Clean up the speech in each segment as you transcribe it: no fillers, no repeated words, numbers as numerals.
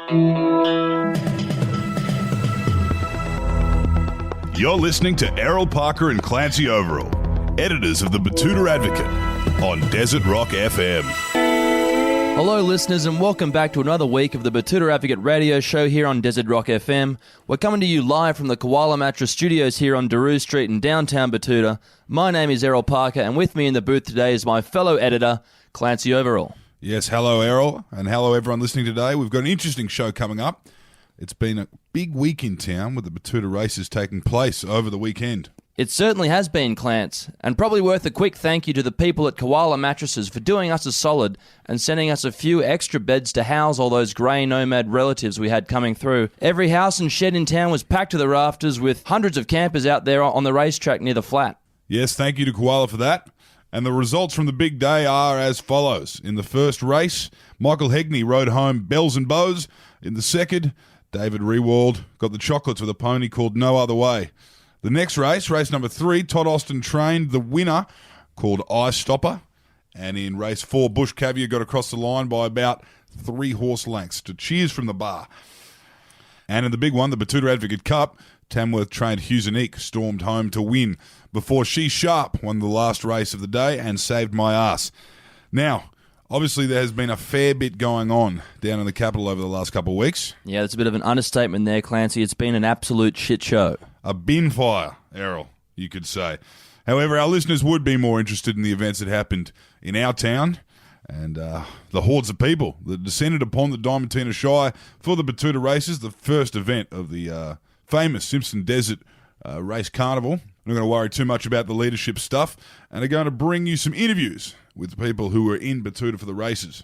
You're listening to Errol Parker and Clancy Overall, editors of the Betoota Advocate, on Desert Rock FM. Hello listeners and welcome back to another week of the Betoota Advocate radio show here on Desert Rock FM. We're coming to you live from the Koala Mattress studios here on Daru Street in downtown Betoota. My name is Errol Parker and with me in the booth today is my fellow editor, Clancy Overall. Yes, hello Errol, and hello everyone listening today. We've got an interesting show coming up. It's been a big week in town with the Betoota Races taking place over the weekend. It certainly has been, Clance, and probably worth a quick thank you to the people at Koala Mattresses for doing us a solid and sending us a few extra beds to house all those grey nomad relatives we had coming through. Every house and shed in town was packed to the rafters with hundreds of campers out there on the racetrack near the flat. Yes, thank you to Koala for that. And the results from the big day are as follows. In the first race, Michael Hegney rode home bells and bows. In the second, David Rewald got the chocolates with a pony called No Other Way. The next race, race number 3, Todd Austin trained the winner called Eye Stopper. And in race 4, Bush Caviar got across the line by about 3 horse lengths to cheers from the bar. And in the big one, the Betoota Advocate Cup, Tamworth trained Husanique stormed home to win before She Sharp won the last race of the day and saved my ass. Now, obviously there has been a fair bit going on down in the capital over the last couple of weeks. Yeah, that's a bit of an understatement there, Clancy. It's been an absolute shit show. A bin fire, Errol, you could say. However, our listeners would be more interested in the events that happened in our town and the hordes of people that descended upon the Diamantina Shire for the Betoota Races, the first event of the famous Simpson Desert Race Carnival. I'm not going to worry too much about the leadership stuff and are going to bring you some interviews with the people who were in Betoota for the races.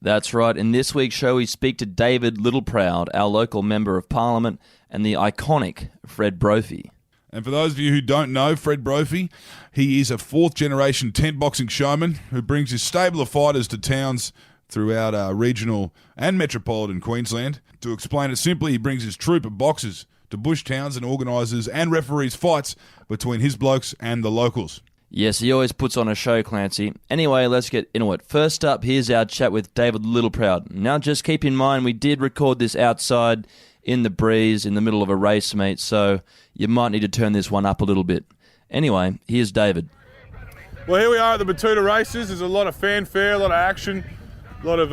That's right. In this week's show, we speak to David Littleproud, our local Member of Parliament, and the iconic Fred Borphy. And for those of you who don't know Fred Borphy, he is a fourth-generation tent boxing showman who brings his stable of fighters to towns throughout regional and metropolitan Queensland. To explain it simply, he brings his troupe of boxers to bush towns and organises and referees fights between his blokes and the locals. Yes, he always puts on a show, Clancy. Anyway, let's get into it. First up, here's our chat with David Littleproud. Now, just keep in mind, we did record this outside in the breeze in the middle of a race meet, so you might need to turn this one up a little bit. Anyway, here's David. Well, here we are at the Betoota Races. There's a lot of fanfare, a lot of action, a lot of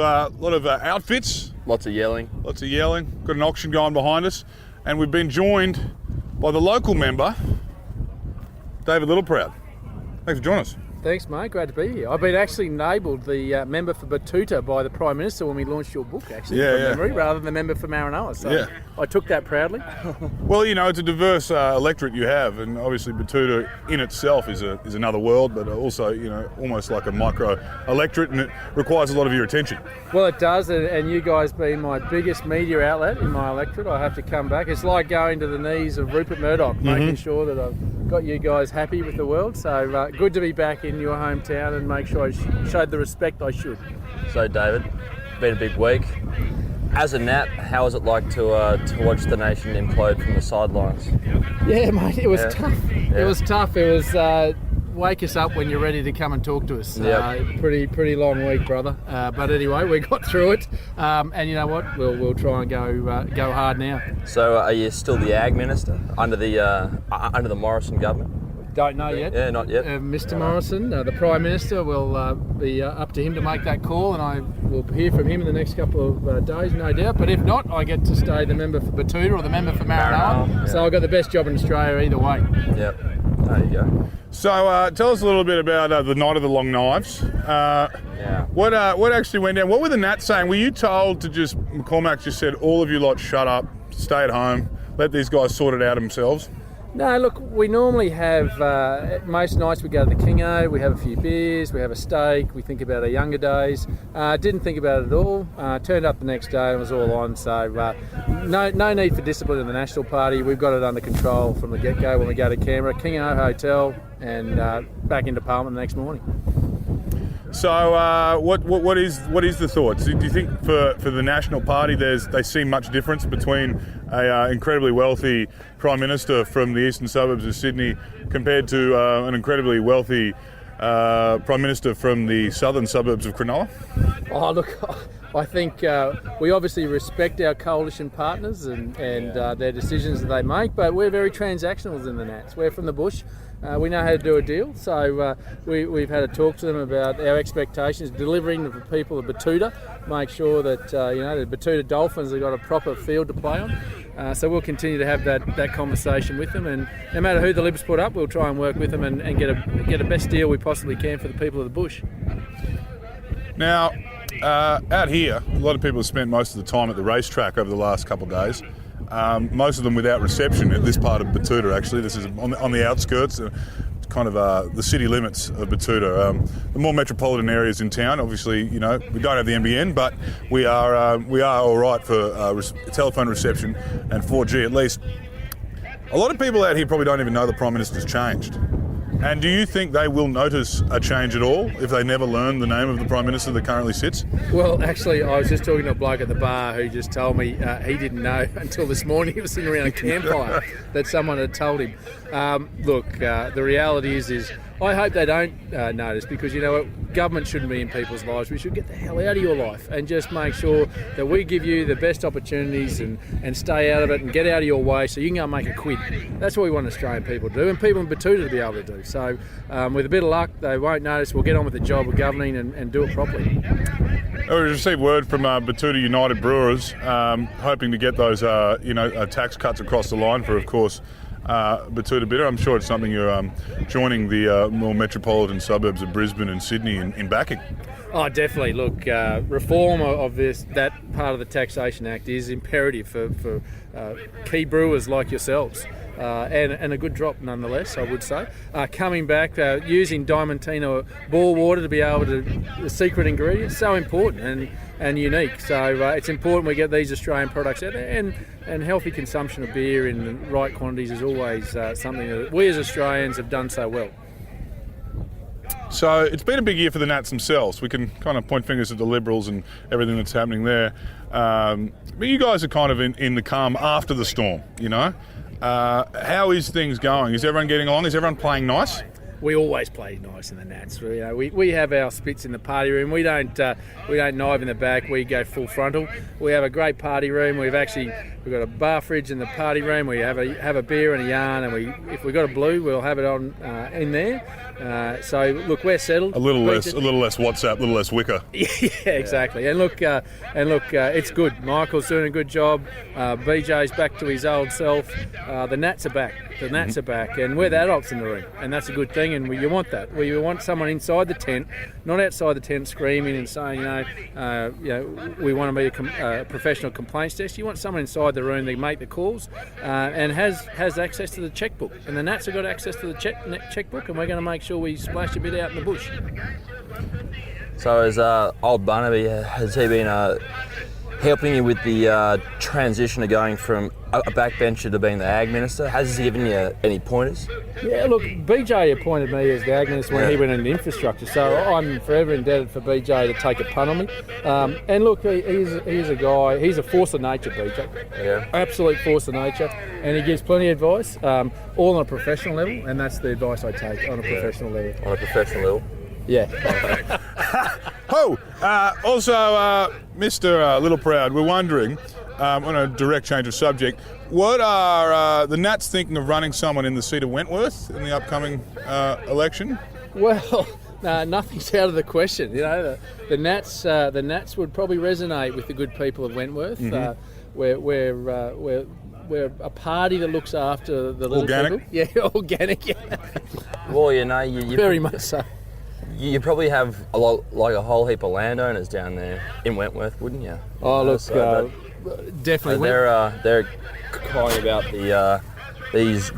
outfits. Lots of yelling. Lots of yelling. Got an auction going behind us. And we've been joined by the local member, David Littleproud. Thanks for joining us. Thanks, mate. Great to be here. I've been actually labelled the member for Betoota by the Prime Minister when we launched your book, actually, from memory, rather than the member for Maranoa. So I took that proudly. Well, you know, it's a diverse electorate you have, and obviously Betoota in itself is another world, but also, you know, almost like a micro electorate, and it requires a lot of your attention. Well, it does, and you guys being my biggest media outlet in my electorate, I have to come back. It's like going to the knees of Rupert Murdoch, making sure that I've got you guys happy with the world. So good to be back in your hometown and make sure I showed the respect I should. So, David, been a big week. As a Nat, how was it like to watch the nation implode from the sidelines? Yeah, mate, it was tough. Yeah. It was tough. It was wake us up when you're ready to come and talk to us. Pretty long week, brother. But anyway, we got through it, and you know what? We'll try and go hard now. So, are you still the Ag Minister under the Morrison government? Don't know yet. Yeah, not yet. Mr. Morrison, the Prime Minister, will be up to him to make that call, and I will hear from him in the next couple of days, no doubt. But if not, I get to stay the member for Betoota or the member for Maranoa. So I've got the best job in Australia either way. Yep. There you go. So tell us a little bit about the Night of the Long Knives. What actually went down? What were the Nats saying? Were you told to McCormack just said, all of you lot shut up, stay at home, let these guys sort it out themselves? No, look, we normally have, most nights we go to the Kingo, we have a few beers, we have a steak, we think about our younger days. Didn't think about it at all. Turned up the next day and it was all on. So no need for discipline in the National Party. We've got it under control from the get-go when we go to Canberra, Kingo Hotel, and back into Parliament the next morning. So what is the thoughts? Do you think for the National Party they see much difference between an incredibly wealthy Prime Minister from the eastern suburbs of Sydney compared to an incredibly wealthy Prime Minister from the southern suburbs of Cronulla? Oh, look, I think we obviously respect our coalition partners and their decisions that they make, but we're very transactional in the Nats. We're from the bush. We know how to do a deal, so we've had a talk to them about our expectations, delivering for people of Betoota, make sure that the Betoota Dolphins have got a proper field to play on. So we'll continue to have that conversation with them, and no matter who the Libs put up, we'll try and work with them and get a best deal we possibly can for the people of the bush. Now, out here, a lot of people have spent most of the time at the racetrack over the last couple of days. Most of them without reception at this part of Betoota, actually. This is on the outskirts, kind of the city limits of Betoota. The more metropolitan areas in town, obviously, we don't have the NBN, but we are all right for telephone reception and 4G at least. A lot of people out here probably don't even know the Prime Minister's changed. And do you think they will notice a change at all if they never learn the name of the Prime Minister that currently sits? Well, actually, I was just talking to a bloke at the bar who just told me he didn't know until this morning. He was sitting around a campfire that someone had told him. Look, the reality is I hope they don't notice, because you know what, government shouldn't be in people's lives. We should get the hell out of your life and just make sure that we give you the best opportunities and stay out of it and get out of your way so you can go and make a quid. That's what we want Australian people to do, and people in Betoota to be able to do. So with a bit of luck, they won't notice. We'll get on with the job of governing and do it properly. We received word from Betoota United Brewers, hoping to get those tax cuts across the line for, of course, Betoota Bitter. I'm sure it's something you're joining the more metropolitan suburbs of Brisbane and Sydney in backing. Oh, definitely. Look, reform of that part of the Taxation Act is imperative for key brewers like yourselves. And a good drop nonetheless, I would say. Coming back, using Diamantina bore water to be able to, the secret ingredient, so important and unique. So it's important we get these Australian products out there, and healthy consumption of beer in the right quantities is always something that we as Australians have done so well. So it's been a big year for the Nats themselves. We can kind of point fingers at the Liberals and everything that's happening there. But you guys are kind of in the calm after the storm, How is things going? Is everyone getting along? Is everyone playing nice? We always play nice in the Nats. We have our spits in the party room. We don't knife in the back. We go full frontal. We have a great party room. We've got a bar fridge in the party room. We have a beer and a yarn, and if we've got a blue, we'll have it on in there. So look, we're settled. A little less WhatsApp, a little less wicker. Yeah, exactly. And look, it's good. Michael's doing a good job. BJ's back to his old self. The Nats are back. Are back, and we're the adults in the room, and that's a good thing. And you want that. You want someone inside the tent, not outside the tent, screaming and saying, we want to be a professional complaints desk. You want someone inside the room that make the calls and has access to the checkbook. And the Nats have got access to the checkbook, and we're going to make sure we splash a bit out in the bush. So as old Barnaby, has he been helping you with the transition of going from a backbencher to being the Ag Minister? Has he given you any pointers? Yeah, look, BJ appointed me as the Ag Minister when he went into infrastructure, so I'm forever indebted for BJ to take a punt on me. And look, he's a guy, he's a force of nature, BJ. Yeah. Absolute force of nature, and he gives plenty of advice, all on a professional level, and that's the advice I take on a professional level. On a professional level? Yeah. Also, Mr. Littleproud, we're wondering, on a direct change of subject, what are the Nats thinking of running someone in the seat of Wentworth in the upcoming election? Well, nothing's out of the question. The Nats would probably resonate with the good people of Wentworth. Mm-hmm. We're a party that looks after the little organic people. Yeah, organic. Yeah. Well, you very much so. You probably have a lot, like a whole heap of landowners down there in Wentworth, wouldn't you? Oh, look, definitely. They're crying about these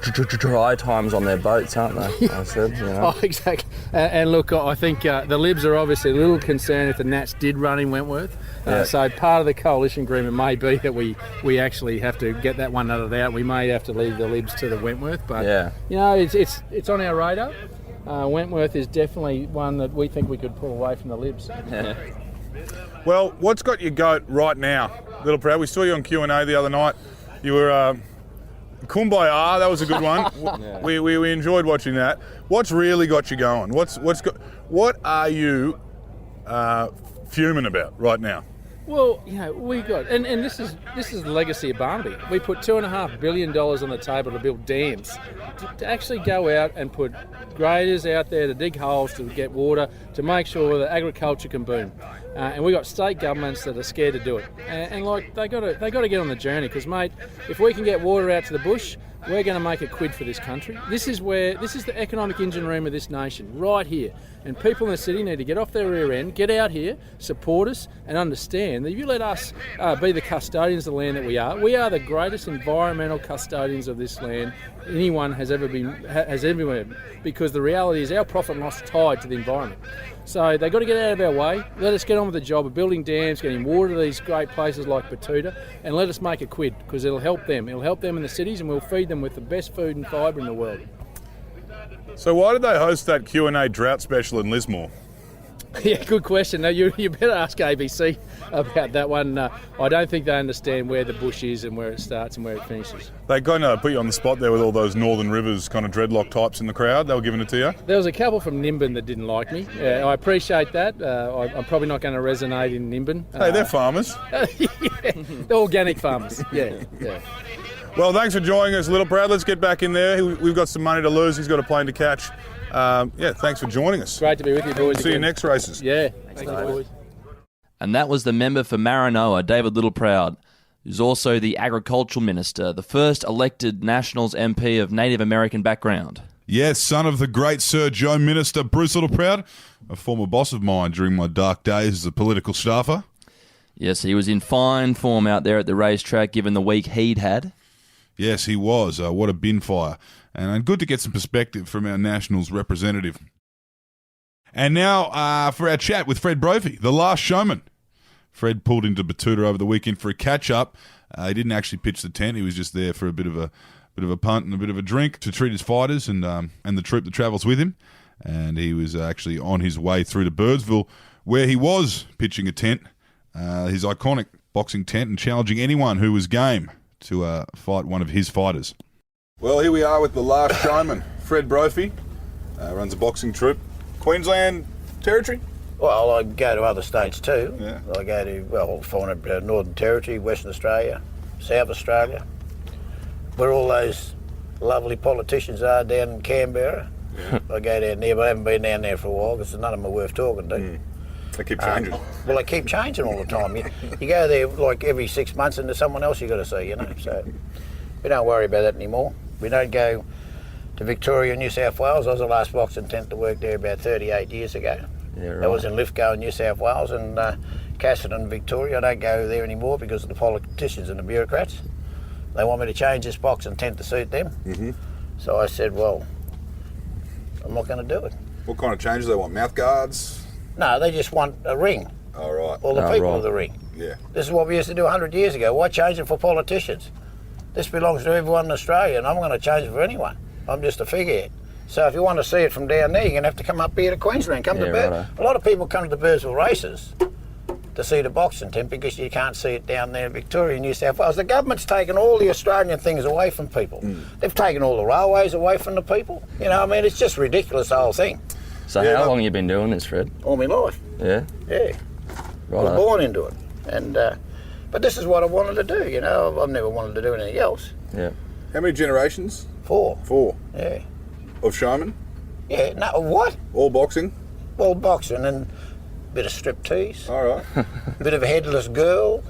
dry times on their boats, aren't they? I said, Oh, exactly. And look, I think the Libs are obviously a little concerned if the Nats did run in Wentworth. So part of the coalition agreement may be that we actually have to get that one nutted out. We may have to leave the Libs to the Wentworth, but it's on our radar. Wentworth is definitely one that we think we could pull away from the Libs. Well, what's got your goat right now, Littleproud? We saw you on Q&A the other night. You were Kumbaya, that was a good one. We enjoyed watching that. What's really got you going? What are you fuming about right now? Well, we got, and this is the legacy of Barnaby. We put $2.5 billion on the table to build dams, to actually go out and put graders out there to dig holes to get water, to make sure that agriculture can boom. And we got state governments that are scared to do it. And they got to get on the journey, because mate, if we can get water out to the bush, we're going to make a quid for this country. This is the economic engine room of this nation, right here. And people in the city need to get off their rear end, get out here, support us, and understand that if you let us be the custodians of the land that we are the greatest environmental custodians of this land anyone has ever been, because the reality is our profit and loss is tied to the environment. So they've got to get out of our way. Let us get on with the job of building dams, getting water to these great places like Betoota, and let us make a quid, because it'll help them. It'll help them in the cities, and we'll feed them with the best food and fibre in the world. So why did they host that Q&A drought special in Lismore? Yeah, good question. Now, you better ask ABC about that one. I don't think they understand where the bush is and where it starts and where it finishes. They kind of put you on the spot there with all those Northern Rivers kind of dreadlock types in the crowd. They were giving it to you? There was a couple from Nimbin that didn't like me. I appreciate that. I'm probably not going to resonate in Nimbin. Hey, they're farmers. Yeah, they're organic farmers. Yeah. Well, thanks for joining us, Littleproud. Let's get back in there. We've got some money to lose. He's got a plane to catch. Thanks for joining us. Great to be with you, boys. See you next races. Yeah. Thanks, boys. And that was the member for Maranoa, David Littleproud, who's also the Agricultural Minister, the first elected Nationals MP of Native American background. Yes, son of the great Sir Joe Minister Bruce Littleproud, a former boss of mine during my dark days as a political staffer. Yes, he was in fine form out there at the racetrack, given the week he'd had. Yes, he was. What a bin fire. And good to get some perspective from our Nationals representative. And now for our chat with Fred Borphy, the Last Showman. Fred pulled into Betoota over the weekend for a catch-up. He didn't actually pitch the tent. He was just there for a bit of a punt and a bit of a drink to treat his fighters and the troupe that travels with him. And he was actually on his way through to Birdsville, where he was pitching a tent, his iconic boxing tent, and challenging anyone who was game to fight one of his fighters. Well, here we are with the Last Showman, Fred Borphy, runs a boxing troupe. Queensland Territory? Well, I go to other states too. Yeah. I go to, Northern Territory, Western Australia, South Australia, where all those lovely politicians are down in Canberra. Yeah. I go down there, but I haven't been down there for a while because none of them are worth talking to. They keep changing. Well, they keep changing all the time. You go there like every 6 months and there's someone else you've got to see, So we don't worry about that anymore. We don't go to Victoria, New South Wales. I was the last boxing tent to work there about 38 years ago. Yeah, right. That was in Lithgow, New South Wales, and Cassidy, Victoria. I don't go there anymore because of the politicians and the bureaucrats. They want me to change this boxing tent to suit them. Mm-hmm. So I said, well, I'm not going to do it. What kind of changes they want? Mouth guards? No, they just want a ring. All right. All the people of the ring. Yeah. This is what we used to do 100 years ago. Why change it for politicians? This belongs to everyone in Australia, and I'm going to change it for anyone. I'm just a figurehead. So if you want to see it from down there, you're going to have to come up here to Queensland. A lot of people come to the Birdsville Races to see the boxing tent because you can't see it down there in Victoria, New South Wales. The government's taken all the Australian things away from people. They've taken all the railways away from the people. It's just ridiculous, the whole thing. So how long have you been doing this, Fred? All my life. Yeah? Yeah. I was born into it. And but this is what I wanted to do, I've never wanted to do anything else. Yeah. How many generations? 4. 4. Yeah. Of showmen? Yeah, no, what? All boxing? All boxing and a bit of striptease. All right. A bit of a headless girl,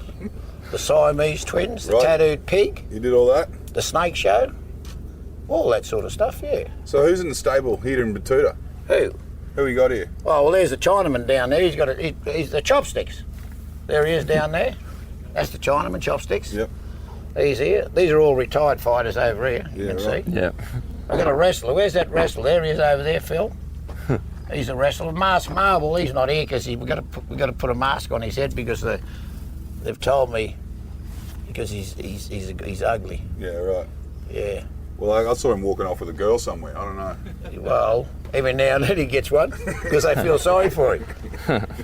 the Siamese twins, the tattooed pig. You did all that? The snake show. All that sort of stuff, yeah. So who's in the stable here in Betoota? Who? Who we got here? Oh, well, there's the Chinaman down there. He's the Chopsticks. There he is down there. That's the Chinaman, Chopsticks. Yep. He's here. These are all retired fighters over here, you can see. Yeah. I've got a wrestler. Where's that wrestler? There he is over there, Phil. He's a wrestler. Mask Marble, he's not here because we've got to put a mask on his head because they've told me because he's ugly. Yeah, right. Yeah. Well, I saw him walking off with a girl somewhere. I don't know. Well, every now and then he gets one because they feel sorry for him.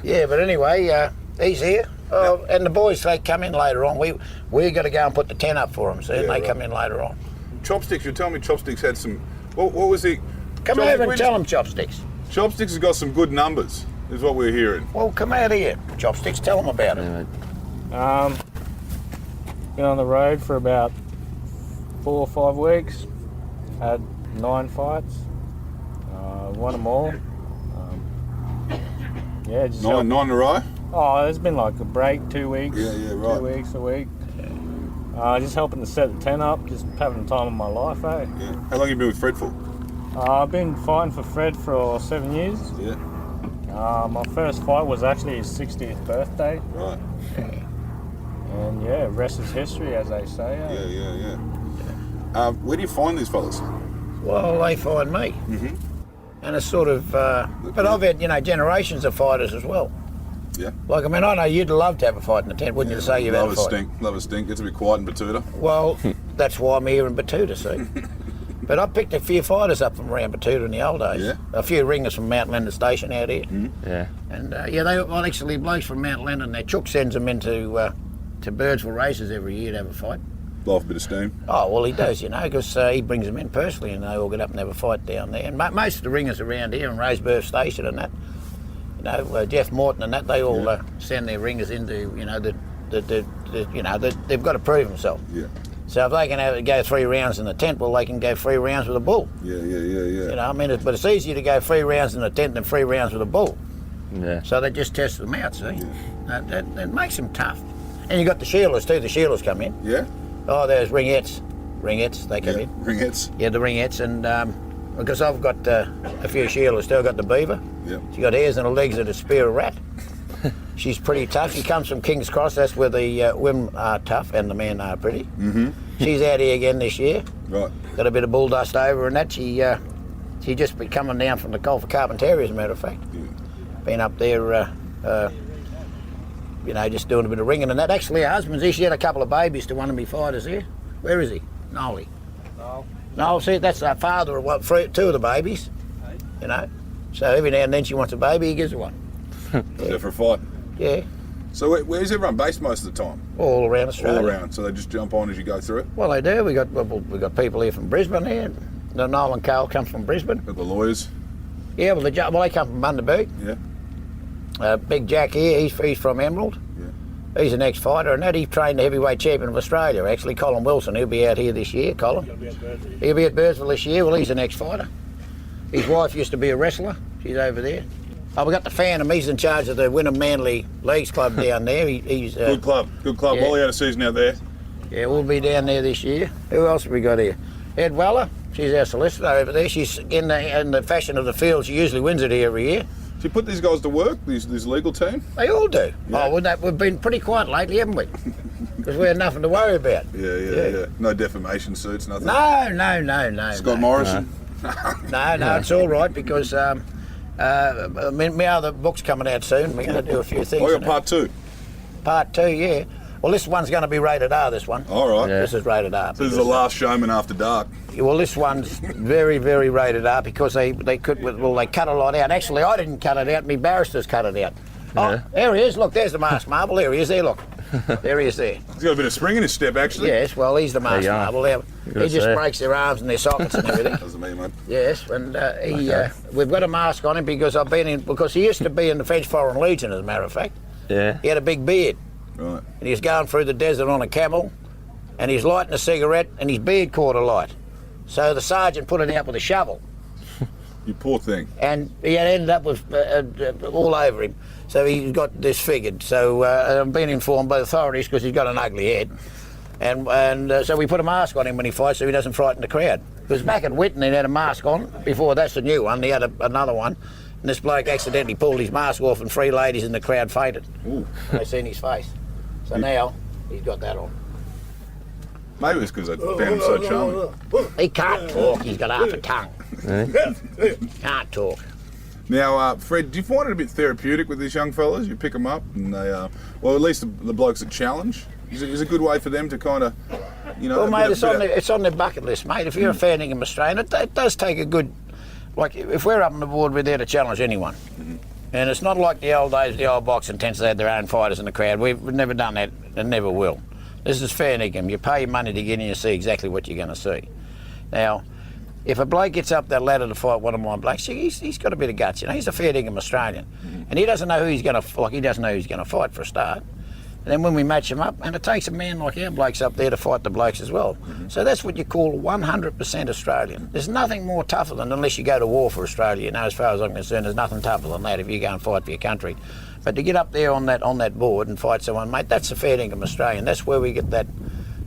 Yeah, but anyway, he's here. And the boys, they come in later on. We got to go and put the tent up for them, so they come in later on. Chopsticks, you're telling me Chopsticks had some... What was he... Come over and tell them, Chopsticks. Chopsticks has got some good numbers, is what we're hearing. Well, come out here, Chopsticks. Tell them about it. Been on the road for about 4 or 5 weeks. Had 9 fights. Won them all. Yeah, just Nine in a row? Oh, there's been like a break, 2 weeks. Yeah, right. 2 weeks, a week. Just helping to set the tent up, just having the time of my life, eh? Yeah. How long have you been with Fred for? I've been fighting for Fred for 7 years. Yeah. My first fight was actually his 60th birthday. Right. And yeah, rest is history, as they say. Yeah. Where do you find these fellas? Well, they find me. Mm-hmm. And it's sort of... but I've had, generations of fighters as well. Yeah. Like, I mean, I know you'd love to have a fight in the tent, wouldn't you, to say you've had a fight? Love a stink. Gets a bit quiet in Betoota. Well, that's why I'm here in Betoota, see? But I picked a few fighters up from around Betoota in the old days. Yeah. A few ringers from Mount Leonard Station out here. Yeah. And actually blokes from Mount Leonard, their chook sends them into to Birdsville Races every year to have a fight. Blow off a bit of steam. Oh, well, he does, because he brings them in personally and they all get up and have a fight down there. And most of the ringers around here in Roseburg Station and that, Jeff Morton and that, they all send their ringers into, they've got to prove themselves. Yeah. So if they can go 3 rounds in the tent, well, they can go 3 rounds with a bull. Yeah. But it's easier to go 3 rounds in the tent than 3 rounds with a bull. Yeah. So they just test them out, see? That makes them tough. And you got the Sheilas too, the Sheilas come in. Yeah? Oh, there's ringettes, they come in. Ringettes. Yeah, the ringettes, and because I've got a few Sheilas too, I've got the beaver. Yeah. She's got hairs and her legs of a spear rat. She's pretty tough. She comes from King's Cross, that's where the women are tough and the men are pretty. Mm-hmm. She's out here again this year. Right. Got a bit of bull dust over her and that. She just been coming down from the Gulf of Carpentaria, as a matter of fact. Yeah. Been up there, just doing a bit of ringing and that. Actually, her husband's here. She had a couple of babies to one of my fighters here. Where is he? Nolly. No, see, that's the father of 2 of the babies. So every now and then she wants a baby, he gives her one. Is that for a fight? Yeah, So where's everyone based most of the time? all around Australia. All around. So they just jump on as you go through it? Well, they do. We got people here from Brisbane here. The Noel and Carl come from Brisbane. Got the lawyers? Yeah, well, they come from Bundaberg. Yeah. Big Jack here, he's from Emerald. Yeah. He's an ex-fighter, and that he trained the heavyweight champion of Australia, actually, Colin Wilson. He'll be out here this year, Colin. He'll be at Birdsville this year. Well, he's an ex-fighter. His wife used to be a wrestler. She's over there. Oh, we got the Phantom. He's in charge of the Wynnum Manly Leagues Club down there. He's Good club. Yeah. Wally had a season out there. Yeah, we'll be down there this year. Who else have we got here? Ed Weller. She's our solicitor over there. She's in the fashion of the field. She usually wins it here every year. Do you put these guys to work, this legal team? They all do. Yeah. Oh, we've been pretty quiet lately, haven't we? Because we had nothing to worry about. Yeah. No defamation suits, nothing. No. Scott Morrison? No, it's all right because my other book's coming out soon. We're going to do a few things. Oh, you're part 2? Part 2, yeah. Well, this one's going to be rated R, this one. All right. This is rated R. So this is the Last Showman after dark. Well, this one's very, very rated R because they cut a lot out. Actually, I didn't cut it out. My barristers cut it out. Yeah. Oh, there he is. Look, there's the masked marble. There he is. There, look. There he is there. He's got a bit of spring in his step, actually. Yes, well, he's the masked marble. He just breaks their arms and their sockets and everything. Doesn't mean, mate. Yes, and we've got a mask on him because because he used to be in the French Foreign Legion, as a matter of fact. Yeah. He had a big beard. Right. And he's going through the desert on a camel, and he's lighting a cigarette, and his beard caught alight. So the sergeant put it out with a shovel. You poor thing. And he ended up with all over him. So he got disfigured. So I've been informed by the authorities because he's got an ugly head. And so we put a mask on him when he fights so he doesn't frighten the crowd. Because back at Whitten he had a mask on. Before that's the new one. He had another one. And this bloke accidentally pulled his mask off and 3 ladies in the crowd fainted. Ooh. They seen his face. So now he's got that on. Maybe it's because I found him so charming. He can't talk. He's got half a tongue. Can't talk. Now, Fred, do you find it a bit therapeutic with these young fellas? You pick them up and they, well, at least the blokes that challenge. Is it a good way for them to kind of, Well, mate, it's on their bucket list, mate. If you're a fan of Australian, it does take a good... Like, if we're up on the board, we're there to challenge anyone. Mm-hmm. And it's not like the old days, the old boxing tents, they had their own fighters in the crowd. We've never done that and never will. This is fair dinkum. You pay your money to get in and see exactly what you're going to see. Now, if a bloke gets up that ladder to fight one of my blokes, he's got a bit of guts, you know. He's a fair dinkum Australian, and he doesn't know who he's going to like. He doesn't know who he's going to fight for a start. And then when we match him up, and it takes a man like our blokes up there to fight the blokes as well. So that's what you call 100% Australian. There's nothing more tougher than, unless you go to war for Australia. You know, as far as I'm concerned, there's nothing tougher than that if you go and fight for your country. But to get up there on that board and fight someone, mate, that's a fair dinkum Australian. That's where we get that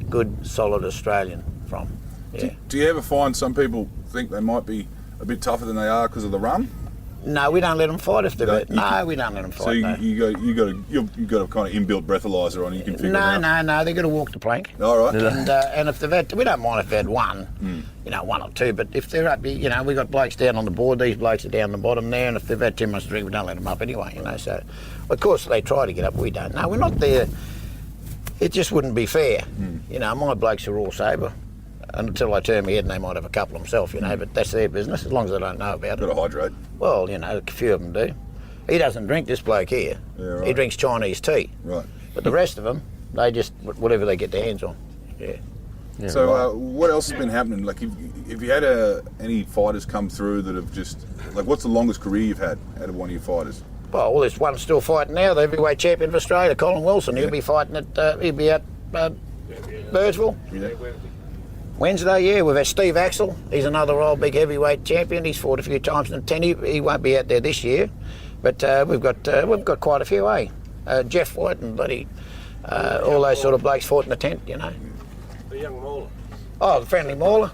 good, solid Australian from. Yeah. Do you ever find some people think they might be a bit tougher than they are because of the run? No, we don't let them fight if they're... No, we don't let them fight. So no. you've got a kind of inbuilt breathalyzer on. You can figure it out. No, they've got to walk the plank. All right. And if they've had, we don't mind if they've had one, you know, one or two. But if they're up, you know, we got blokes down on the board. These blokes are down the bottom there, and if they've had too much to drink, we don't let them up anyway. You know, so of course they try to get up. We don't. No, we're not there. It just wouldn't be fair. You know, my blokes are all sober. Until I turn my head, and they might have a couple themselves, you know, but that's their business, as long as they don't know about it. Got to hydrate. Well, you know, a few of them do. He doesn't drink, this bloke here. Yeah, right. He drinks Chinese tea. Right. But the rest of them, they just, whatever they get their hands on. Yeah. So what else has been happening? Like, if you had any fighters come through that have just, like, what's the longest career you've had out of one of your fighters? Well, there's one still fighting now, the heavyweight champion of Australia, Colin Wilson. He'll be fighting at, he'll be at Birdsville. Yeah. Wednesday, yeah, we've had Steve Axel. He's another old big heavyweight champion. He's fought a few times in the 10. He won't be out there this year, but we've got quite a few, Jeff White and bloody all those sort of blokes fought in the tent, you know. The young Mauler. Oh, the friendly Mauler.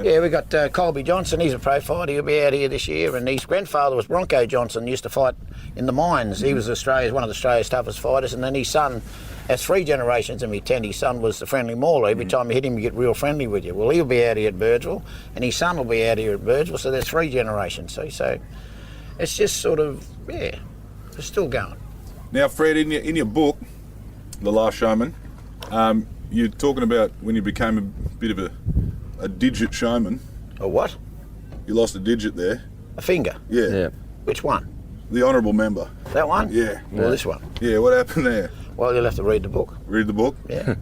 Yeah, we got Colby Johnson. He's a pro fighter. He'll be out here this year. And his grandfather was Bronco Johnson. Used to fight in the mines. He was one of Australia's toughest fighters. And then his son. That's 3 generations in my tent. His son was the friendly Mauler. Every time you hit him, you get real friendly with you. Well, he'll be out here at Birdsville, and his son will be out here at Birdsville, so there's 3 generations, see? So it's just sort of, yeah, it's still going. Now, Fred, in your book, The Last Showman, you're talking about when you became a bit of a digit showman. A what? You lost a digit there. A finger? Yeah. Which one? The honourable member. That one? Yeah. Well, this one. Yeah, what happened there? Well, you'll have to read the book. Read the book? Yeah.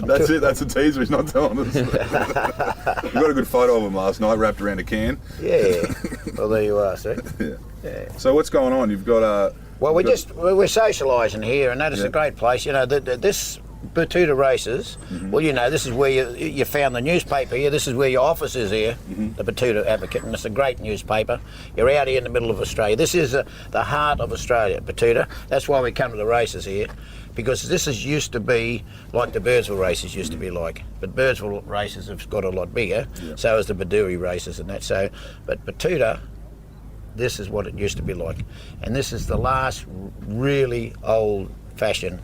That's it, that's a teaser, he's not telling us. We got a good photo of him last night, wrapped around a can. Yeah. Well, there you are, see? Yeah. So what's going on? You've got Well, we're socialising here, and that is a great place. You know, this Betoota Races, well, you know, this is where you found the newspaper here. This is where your office is here, the Betoota Advocate, and it's a great newspaper. You're out here in the middle of Australia. This is the heart of Australia, Betoota. That's why we come to the races here, because this used to be like the Birdsville races used to be like. But Birdsville races have got a lot bigger, so has the Betoota races and that. So, but Betoota, this is what it used to be like. And this is the last really old-fashioned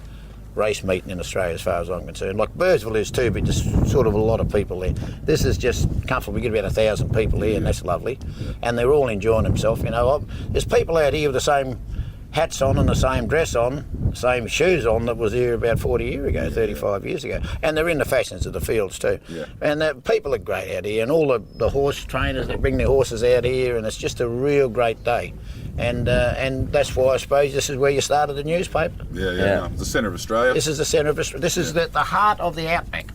race meeting in Australia as far as I'm concerned. Like Birdsville is too, but just sort of a lot of people there. This is just comfortable. We get about 1,000 people here, and that's lovely. And they're all enjoying themselves, you know. There's people out here with the same hats on and the same dress on, the same shoes on that was here about 40 years ago, 35 years ago. And they're in the fashions of the fields too. Yeah. And the people are great out here, and all the horse trainers, they bring their horses out here, and it's just a real great day. And that's why I suppose this is where you started the newspaper. Yeah. The centre of Australia. This is the centre of Australia. This is the heart of the Outback,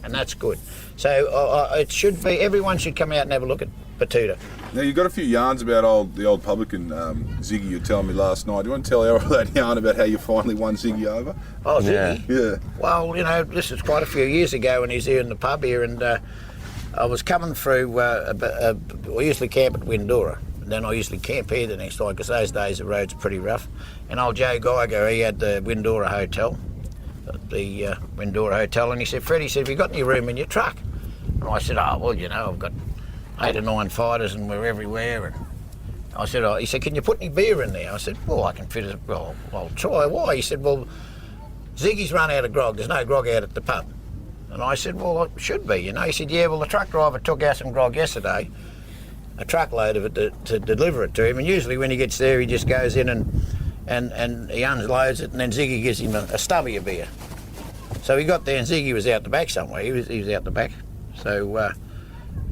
and that's good. So it should be, everyone should come out and have a look at Betoota. Now, you've got a few yarns about the old publican Ziggy you were telling me last night. Do you want to tell our that yarn about how you finally won Ziggy over? Oh, Ziggy? Yeah. Well, you know, this was quite a few years ago when he was here in the pub here, and I was coming through, I usually camp at Windora. Then I usually camp here the next time, because those days the roads are pretty rough. And old Joe Geiger, he had the Windora Hotel, and he said, Fred, he said, have you got any room in your truck? And I said, oh, well, you know, I've got 8 or 9 fighters and we're everywhere. And I said, he said, can you put any beer in there? I said, well, I can fit it. Well, I'll try. Why? He said, well, Ziggy's run out of grog. There's no grog out at the pub. And I said, well, it should be, you know. He said, yeah, well, the truck driver took out some grog yesterday, a truckload of it to deliver it to him, and usually when he gets there he just goes in and he unloads it, and then Ziggy gives him a stubby of beer. So he got there and Ziggy was out the back somewhere. He was out the back. So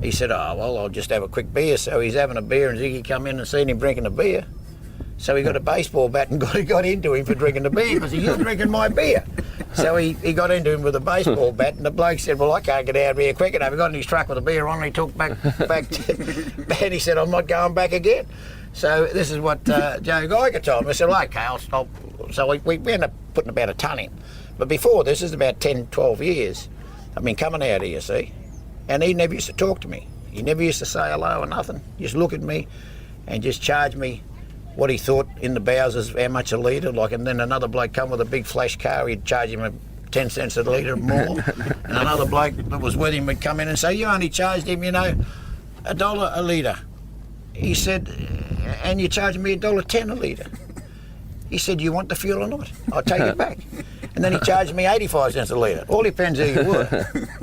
he said, oh, well, I'll just have a quick beer. So he's having a beer, and Ziggy come in and seen him drinking a beer. So he got a baseball bat and got into him for drinking the beer because he was drinking my beer. So he got into him with a baseball bat, and the bloke said, well, I can't get out of here quick enough. He got in his truck with a beer on, and he took back and he said, I'm not going back again. So this is what Joe Geiger told me. I said, well, okay, I'll stop. So we ended up putting about a ton in. But before this is about 10, 12 years, I've been coming out here, see, and he never used to talk to me. He never used to say hello or nothing. He just look at me and just charge me what he thought in the bows is how much a litre, like, and then another bloke come with a big flash car, he'd charge him 10 cents a litre more, and another bloke that was with him would come in and say, you only charged him, $1 a litre. He said, and you charged me $1.10 a litre. He said, you want the fuel or not? I'll take it back. And then he charged me 85 cents a litre. All depends who you were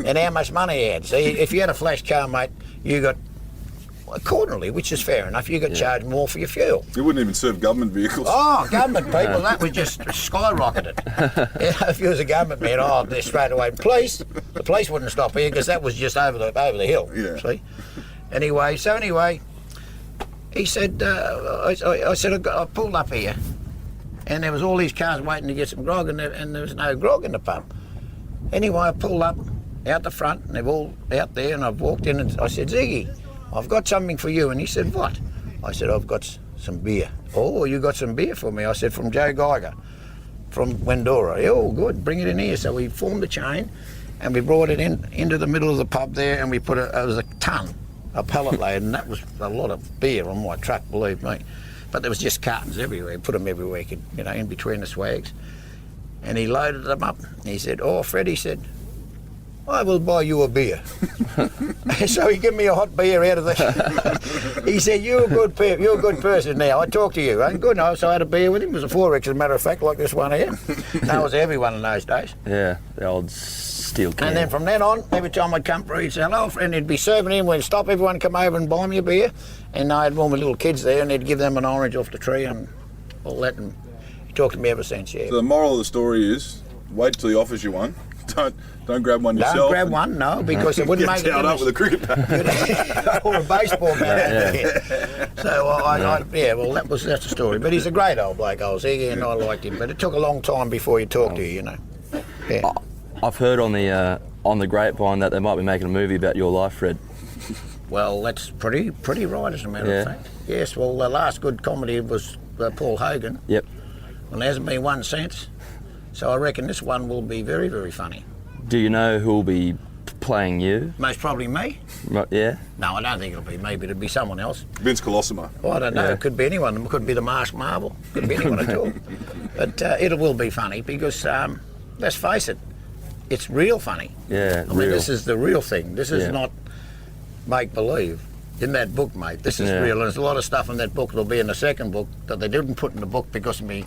and how much money you had. See, if you had a flash car, mate, you got accordingly, which is fair enough, you got charged more for your fuel. You wouldn't even serve government vehicles. Oh, government people, that was just skyrocketed. If you was a government man, they're straight away. The police wouldn't stop here because that was just over the hill. Yeah. See. Anyway, he said, I said, I pulled up here, and there was all these cars waiting to get some grog, and there was no grog in the pub. Anyway, I pulled up out the front, and they're all out there, and I've walked in, and I said, Ziggy, I've got something for you. And he said, what? I said, I've got some beer. Oh, you got some beer for me? I said, from Joe Geiger, from Wendora. Oh, good, bring it in here. So we formed a chain, and we brought it into the middle of the pub there, and we put it was a ton, a pallet load, and that was a lot of beer on my truck, believe me. But there was just cartons everywhere. Put them everywhere, in between the swags. And he loaded them up. He said, oh, Fred, he said, I will buy you a beer. So he gave me a hot beer out of the... He said, you're a good person now. I talk to you. Good. No, so I had a beer with him. It was a 4X, as a matter of fact, like this one here. That was everyone in those days. Yeah, the old steel can. And then from then on, every time I'd come through, he'd say, hello, friend. He'd be serving him. We'd stop everyone, come over and buy me a beer. And I had all my little kids there, and he'd give them an orange off the tree and all that. And he talked to me ever since, yeah. So the moral of the story is, wait till he offers you one. Don't grab one yourself. Don't grab one, no, because it wouldn't make a difference. Up with a cricket bat. Or a baseball bat. Yeah. So that's the story. But he's a great old bloke, old Ziggy, and I liked him. But it took a long time before he talked to you, Yeah. I've heard on the grapevine that they might be making a movie about your life, Fred. Well, that's pretty right, as a matter of fact. Yes. Well, the last good comedy was Paul Hogan. Yep. Well, there hasn't been one since. So I reckon this one will be very, very funny. Do you know who will be playing you? Most probably me. Yeah? No, I don't think it'll be me, but it'll be someone else. Vince Colosimo. Oh, I don't know. Yeah. It could be anyone. It could be the Masked Marvel. Could be anyone at all. But it will be funny because, let's face it, it's real funny. Yeah, I mean, this is the real thing. This is not make-believe. In that book, mate, this is real. And there's a lot of stuff in that book that'll be in the second book that they didn't put in the book because me.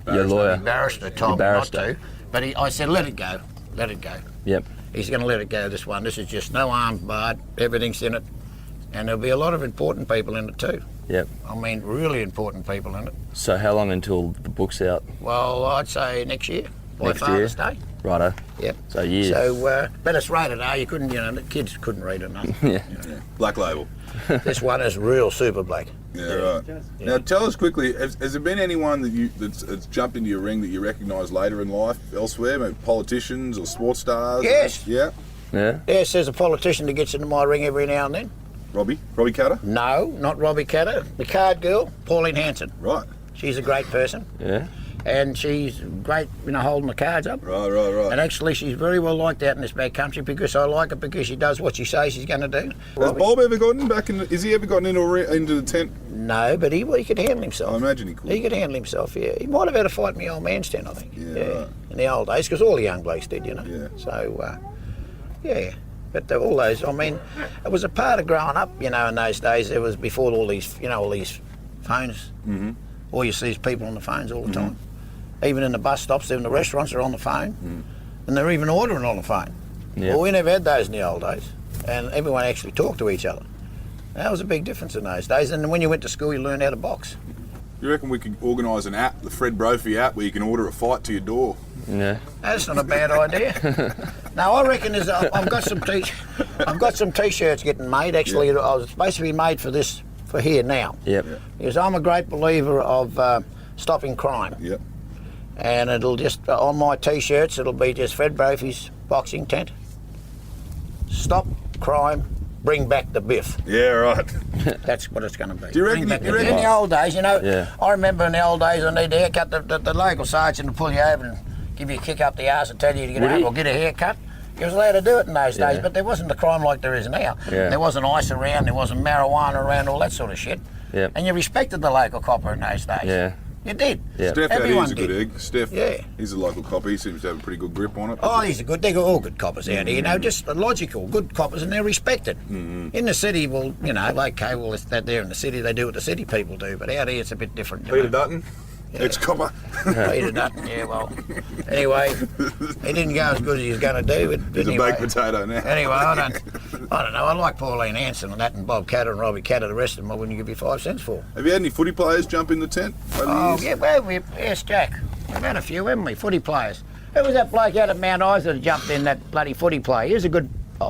Your lawyer. Barrister told me not to. But I said, let it go. Let it go. Yep. He's going to let it go, this one. This is just no arms barred. Everything's in it. And there'll be a lot of important people in it too. Yep. I mean, really important people in it. So how long until the book's out? Well, I'd say next year. By Father's Day. Righto. Yep. So years. So, but it's rated R. You couldn't, the kids couldn't read it, nothing. Yeah. Black Label. This one is real super black. Yeah, right. Yeah. Now, tell us quickly, has there been anyone that's jumped into your ring that you recognise later in life elsewhere, maybe politicians or sports stars? Yes. Yeah? Yeah? Yes, there's a politician that gets into my ring every now and then. Robbie Catter? No, not Robbie Catter. The card girl, Pauline Hanson. Right. She's a great person. Yeah? And she's great, holding the cards up. Right. And actually, she's very well liked out in this back country because I like her because she does what she says she's going to do. Has Bob ever gotten back in? Has he ever gotten into the tent? No, but he could handle himself. I imagine he could. He could handle himself, yeah. He might have had a fight in the old man's tent, I think. Yeah. Right. In the old days, because all the young blokes did, Yeah. So, yeah. But all those, it was a part of growing up, in those days. It was before all these phones. Mm-hmm. All you see is people on the phones all the time. Even in the bus stops, even the restaurants are on the phone. And they're even ordering on the phone. Yeah. Well, we never had those in the old days. And everyone actually talked to each other. That was a big difference in those days. And when you went to school, you learned how to box. You reckon we could organise an app, the Fred Borphy app, where you can order a fight to your door? Yeah. That's not a bad idea. Now I reckon I've got some t-shirts getting made. Actually, I was supposed to be made for this for here now. Yep. Because I'm a great believer of stopping crime. Yep. And it'll just, on my T-shirts, it'll be just Fred Borphy's boxing tent. Stop crime, bring back the biff. Yeah, right. That's what it's going to be. Do you reckon? In the old days, you know, Yeah. I remember in the old days I need a haircut, the local sergeant would pull you over and give you a kick up the arse and tell you to get out or get a haircut. You was allowed to do it in those days, but there wasn't the crime like there is now. Yeah. There wasn't ice around, there wasn't marijuana around, all that sort of shit. Yep. And you respected the local copper in those days. Yeah. You did. Yeah. Steph out Everyone here's a good did. egg. Steph, Yeah. he's a local copper. He seems to have a pretty good grip on it. Oh, they're all good coppers out here, you know, just logical, good coppers, and they're respected. In the city, well, you know, okay, well, it's that there in the city, they do what the city people do, but out here it's a bit different. You Peter know. Dutton, ex-copper. Peter Dutton, yeah, well, anyway, he didn't go as good as he was going to do. But He's anyway, a baked potato now. Anyway, I don't know. I like Pauline Hanson and that, and Bob Catter and Robbie Catter. The rest of them I wouldn't give you 5 cents for. Have you had any footy players jump in the tent? Oh, yeah, well, yes, Jack. We've had a few, haven't we? Footy players. Who was that bloke out at Mount Isa that jumped in, that bloody footy player? He was a good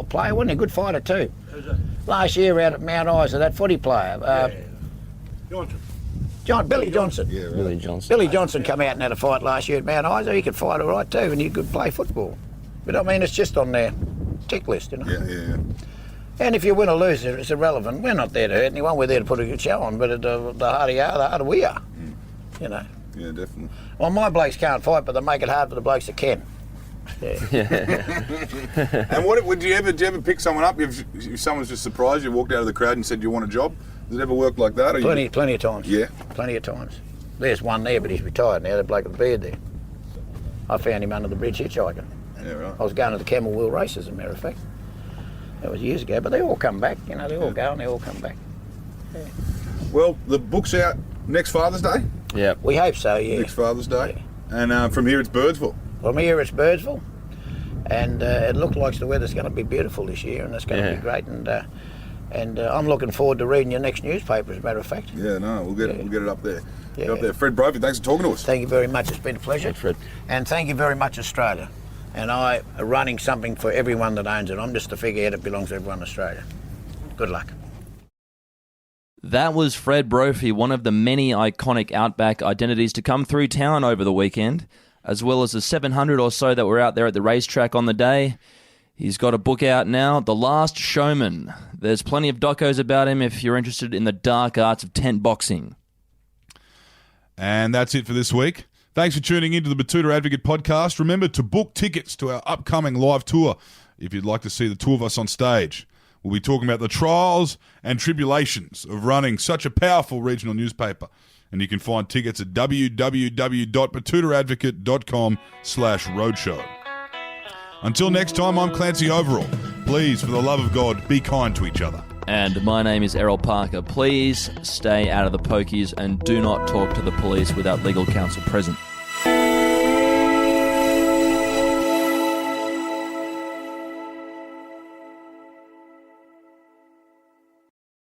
player, wasn't he? A good fighter too. Who's that? Last year out at Mount Isa, that footy player. Billy Johnson. Yeah, right. Billy Johnson. Billy Johnson come out and had a fight last year at Mount Isa. He could fight all right too, and he could play football. But I mean, it's just on their tick list, you know. Yeah. And if you win or lose, it's irrelevant. We're not there to hurt anyone. We're there to put a good show on. But the harder you are, the harder we are. You know. Yeah, definitely. Well, my blokes can't fight, but they make it hard for the blokes that can. And what would you ever pick someone up if someone's just surprised you, walked out of the crowd and said you want a job? Does it ever work like that? Or Plenty of times. Yeah. Plenty of times. There's one there, but he's retired now. That bloke with the beard there. I found him under the bridge hitchhiking. Yeah, right. I was going to the Camel Wheel Races, as a matter of fact. That was years ago, but they all come back. You know, they all go and they all come back. Well, the book's out next Father's Day. Yep. We hope so, yeah. Next Father's Day. And from here it's Birdsville. From here it's Birdsville, and it looks like the weather's going to be beautiful this year, and it's going to be great. And I'm looking forward to reading your next newspaper, as a matter of fact. Yeah, no, we'll get it up there. Yeah. Get up there. Fred Borphy, thanks for talking to us. Thank you very much. It's been a pleasure. Thanks, Fred. And thank you very much, Australia. And I are running something for everyone that owns it. I'm just a figurehead that belongs to everyone in Australia. Good luck. That was Fred Borphy, one of the many iconic Outback identities to come through town over the weekend, as well as the 700 or so that were out there at the racetrack on the day. He's got a book out now, The Last Showman. There's plenty of docos about him if you're interested in the dark arts of tent boxing. And that's it for this week. Thanks for tuning into the Betoota Advocate podcast. Remember to book tickets to our upcoming live tour if you'd like to see the two of us on stage. We'll be talking about the trials and tribulations of running such a powerful regional newspaper. And you can find tickets at www.betootaadvocate.com/roadshow. Until next time, I'm Clancy Overall. Please, for the love of God, be kind to each other. And my name is Errol Parker. Please stay out of the pokies and do not talk to the police without legal counsel present.